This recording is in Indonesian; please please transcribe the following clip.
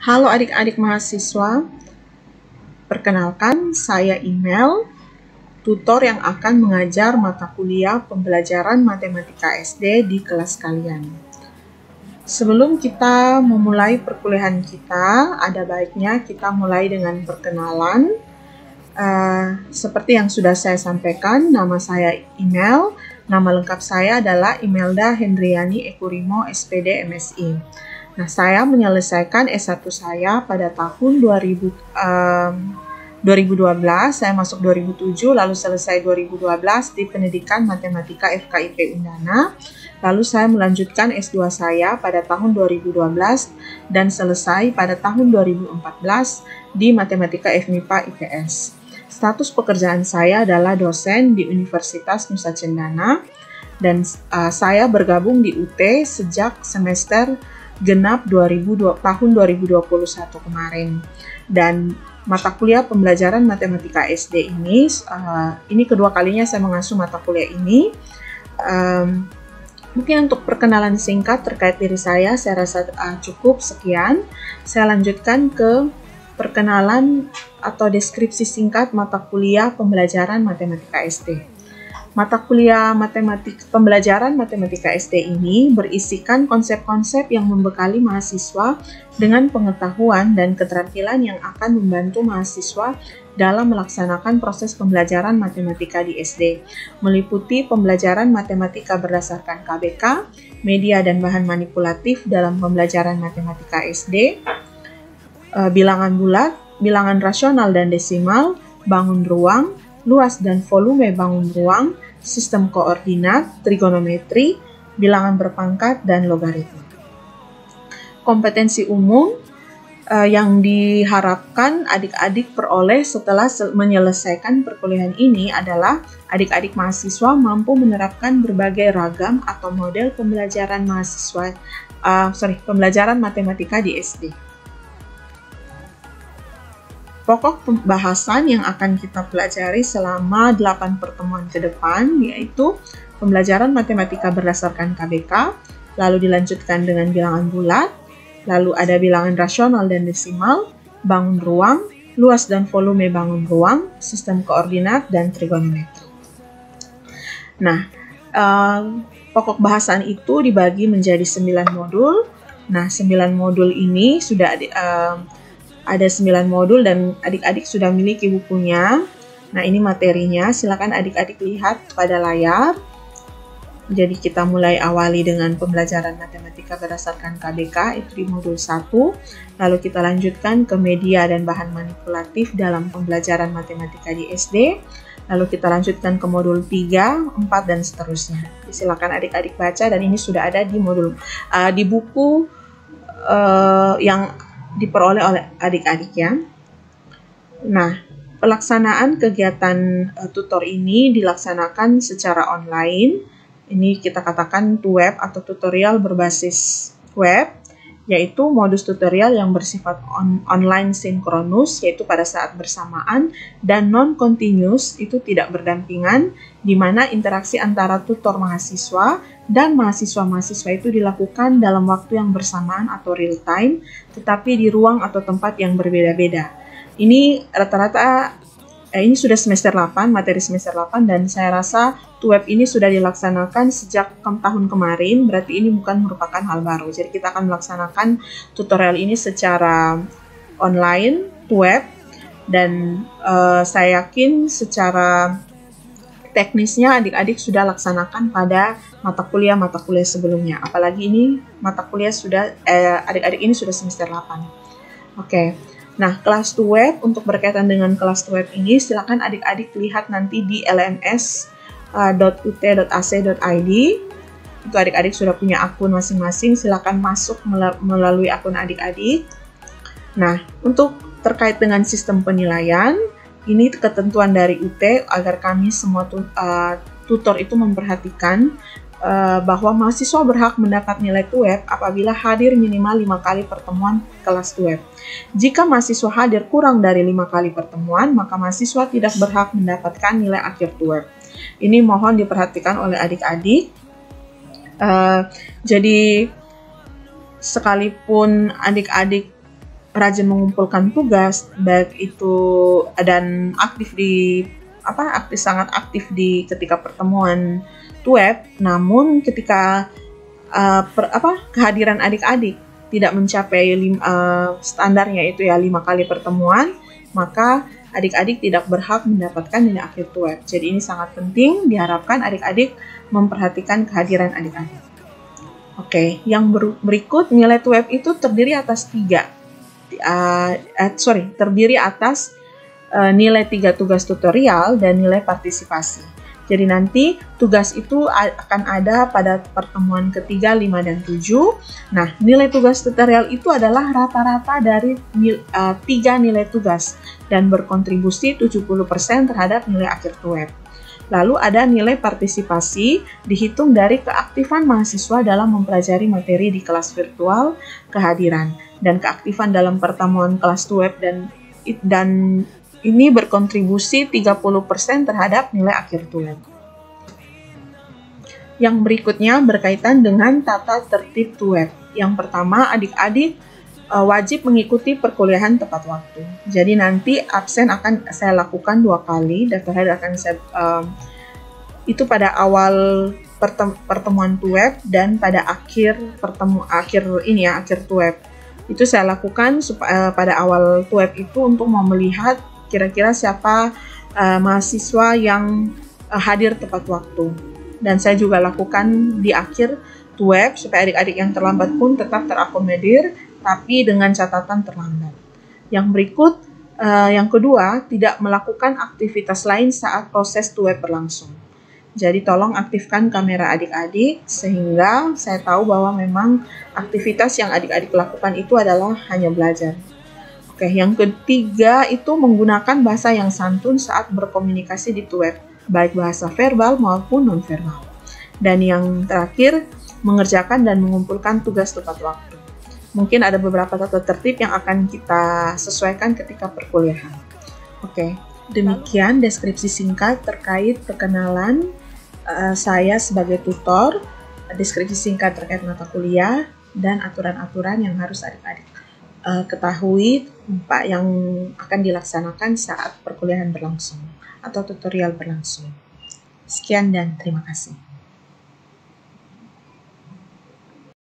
Halo adik-adik mahasiswa, perkenalkan saya Email, tutor yang akan mengajar mata kuliah pembelajaran matematika SD di kelas kalian. Sebelum kita memulai perkuliahan kita, ada baiknya kita mulai dengan perkenalan. Seperti yang sudah saya sampaikan, nama saya Email, nama lengkap saya adalah Imelda Hendriani Ekurimo, SPD MSI. Nah, saya menyelesaikan S1 saya pada tahun 2012, saya masuk 2007, lalu selesai 2012 di Pendidikan Matematika FKIP Undana. Lalu saya melanjutkan S2 saya pada tahun 2012 dan selesai pada tahun 2014 di Matematika FMIPA IPS. Status pekerjaan saya adalah dosen di Universitas Nusa Cendana dan saya bergabung di UT sejak semester genap tahun 2021 kemarin. Dan mata kuliah pembelajaran matematika SD ini kedua kalinya saya mengasuh mata kuliah ini. Mungkin untuk perkenalan singkat terkait diri saya rasa cukup sekian. Saya lanjutkan ke perkenalan atau deskripsi singkat mata kuliah pembelajaran matematika SD. Mata kuliah pembelajaran matematika SD ini berisikan konsep-konsep yang membekali mahasiswa dengan pengetahuan dan keterampilan yang akan membantu mahasiswa dalam melaksanakan proses pembelajaran matematika di SD, meliputi pembelajaran matematika berdasarkan KBK, media dan bahan manipulatif dalam pembelajaran matematika SD, bilangan bulat, bilangan rasional dan desimal, bangun ruang, luas dan volume bangun ruang, sistem koordinat, trigonometri, bilangan berpangkat, dan logaritma. Kompetensi umum yang diharapkan adik-adik peroleh setelah menyelesaikan perkuliahan ini adalah adik-adik mahasiswa mampu menerapkan berbagai ragam atau model pembelajaran pembelajaran matematika di SD. Pokok pembahasan yang akan kita pelajari selama 8 pertemuan ke depan yaitu pembelajaran matematika berdasarkan KBK, lalu dilanjutkan dengan bilangan bulat, lalu ada bilangan rasional dan desimal, bangun ruang, luas dan volume bangun ruang, sistem koordinat, dan trigonometri. Nah, pokok bahasan itu dibagi menjadi 9 modul. Nah, 9 modul ini sudah ada 9 modul dan adik-adik sudah memiliki bukunya. Nah, ini materinya, silakan adik-adik lihat pada layar. Jadi kita mulai awali dengan pembelajaran matematika berdasarkan KBK, itu di modul 1. Lalu kita lanjutkan ke media dan bahan manipulatif dalam pembelajaran matematika di SD. Lalu kita lanjutkan ke modul 3, 4, dan seterusnya. Silakan adik-adik baca dan ini sudah ada di modul di buku yang diperoleh oleh adik-adik ya. Nah, pelaksanaan kegiatan tutor ini dilaksanakan secara online. Ini kita katakan web atau tutorial berbasis web, yaitu modus tutorial yang bersifat online sinkronus, yaitu pada saat bersamaan, dan non-continuous, itu tidak berdampingan, di mana interaksi antara tutor mahasiswa dan mahasiswa-mahasiswa itu dilakukan dalam waktu yang bersamaan atau real time, tetapi di ruang atau tempat yang berbeda-beda. Ini rata-rata, ini sudah semester 8, materi semester 8, dan saya rasa web ini sudah dilaksanakan sejak tahun kemarin, berarti ini bukan merupakan hal baru. Jadi kita akan melaksanakan tutorial ini secara online, web, dan saya yakin secara teknisnya adik-adik sudah laksanakan pada mata kuliah sebelumnya. Apalagi ini mata kuliah sudah adik-adik ini sudah semester 8. Oke. Nah, kelas web untuk berkaitan dengan kelas web ini silakan adik-adik lihat nanti di lms.ut.ac.id. Itu adik-adik sudah punya akun masing-masing, silakan masuk melalui akun adik-adik. Nah, untuk terkait dengan sistem penilaian, ini ketentuan dari UT agar kami semua tutor itu memperhatikan bahwa mahasiswa berhak mendapat nilai web apabila hadir minimal 5 kali pertemuan kelas web. Jika mahasiswa hadir kurang dari 5 kali pertemuan, maka mahasiswa tidak berhak mendapatkan nilai akhir web. Ini mohon diperhatikan oleh adik-adik. Jadi sekalipun adik-adik rajin mengumpulkan tugas, baik itu dan sangat aktif di ketika pertemuan TUEP, namun ketika kehadiran adik-adik tidak mencapai standarnya itu ya 5 kali pertemuan, maka adik-adik tidak berhak mendapatkan nilai akhir TUEP. Jadi ini sangat penting, diharapkan adik-adik memperhatikan kehadiran adik-adik. Oke, yang berikut nilai TUEP itu terdiri atas nilai 3 tugas tutorial dan nilai partisipasi. Jadi nanti tugas itu akan ada pada pertemuan ketiga, 5, dan 7. Nah, nilai tugas tutorial itu adalah rata-rata dari 3 nilai tugas dan berkontribusi 70% terhadap nilai akhir TUEP. Lalu ada nilai partisipasi, dihitung dari keaktifan mahasiswa dalam mempelajari materi di kelas virtual, kehadiran, dan keaktifan dalam pertemuan kelas TUEP dan ini berkontribusi 30% terhadap nilai akhir TUEP. Yang berikutnya berkaitan dengan tata tertib TUEP. Yang pertama, adik-adik wajib mengikuti perkuliahan tepat waktu. Jadi nanti absen akan saya lakukan 2 kali, daftar hadir akan saya itu pada awal pertemuan TUEP dan pada akhir TUEP. Itu saya lakukan pada awal TUEP itu untuk mau melihat kira-kira siapa mahasiswa yang hadir tepat waktu. Dan saya juga lakukan di akhir TUEP supaya adik-adik yang terlambat pun tetap terakomodir, tapi dengan catatan terlambat. Yang berikut, yang kedua, tidak melakukan aktivitas lain saat proses TUEP berlangsung. Jadi tolong aktifkan kamera adik-adik sehingga saya tahu bahwa memang aktivitas yang adik-adik lakukan itu adalah hanya belajar. Oke, yang ketiga itu menggunakan bahasa yang santun saat berkomunikasi di TUEP, baik bahasa verbal maupun non-verbal. Dan yang terakhir, mengerjakan dan mengumpulkan tugas tepat waktu. Mungkin ada beberapa tata tertib yang akan kita sesuaikan ketika perkuliahan. Oke, demikian deskripsi singkat terkait perkenalan saya sebagai tutor, deskripsi singkat terkait mata kuliah, dan aturan-aturan yang harus adik-adik ketahui yang akan dilaksanakan saat perkuliahan berlangsung atau tutorial berlangsung. Sekian dan terima kasih.